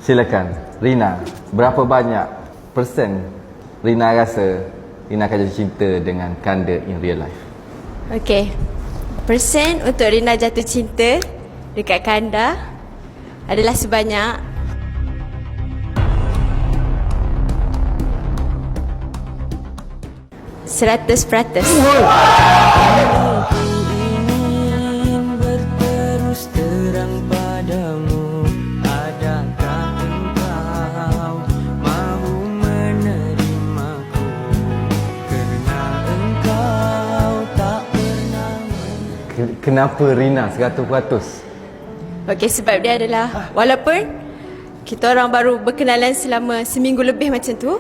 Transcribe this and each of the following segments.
Silakan, Rina. Berapa banyak persen Rina rasa Rina akan jatuh cinta dengan Kanda in real life? Okey. Persen untuk Rina jatuh cinta dekat Kanda adalah sebanyak 100%. Kenapa Rina 100%? Okey, sebab dia adalah walaupun kita orang baru berkenalan selama seminggu lebih macam tu,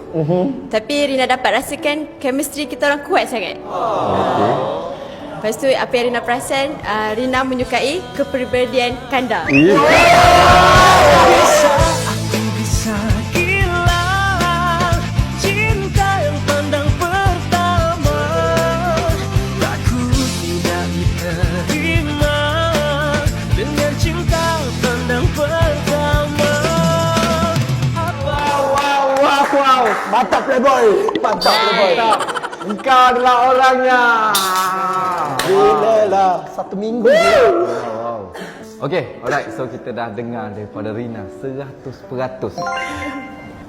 tapi Rina dapat rasakan chemistry kita orang kuat sangat. Okey. Lepas tu apa yang Rina perasan, Rina menyukai kepribadian Kanda. Mantap playboy. Mantap playboy. Engkau adalah orangnya. Gila lah. 1 minggu je. Wow. Okey, alright. So kita dah dengar daripada Rina 100%.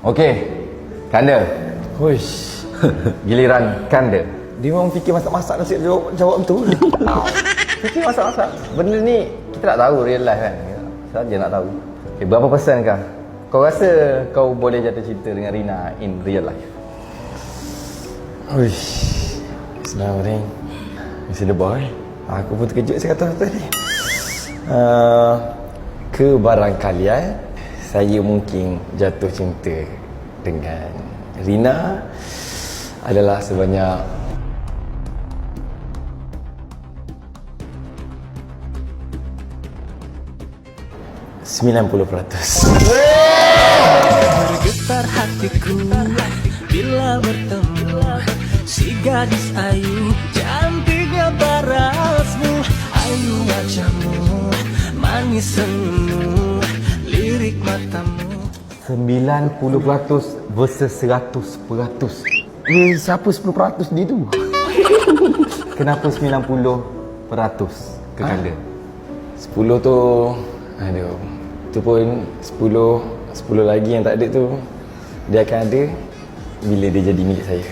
Okey, Kanda. Huish. Giliran Kanda. Dia memang fikir masak-masak nasi jawab tu. Fikir masak-masak. Benda ni kita tak tahu real life kan. Saja nak tahu. Okay, berapa persen kah? Kau rasa kau boleh jatuh cinta dengan Rina in real life? Uish. Senang ring. Mesti the boy. Aku pun terkejut saya kata tadi. Kebarangkalian saya mungkin jatuh cinta dengan Rina adalah sebanyak 90%. Bergetar hatiku bila bertemu si gadis ayu, cantiknya parasmu, ayu wajahmu, manis senyummu, lirik matamu. 90% versus 100%. Siapa 10% dia tu? Kenapa 90% ke Kanda? 10 tu, aduh, tu pun 10 lagi yang tak ada tu, dia akan ada bila dia jadi milik saya.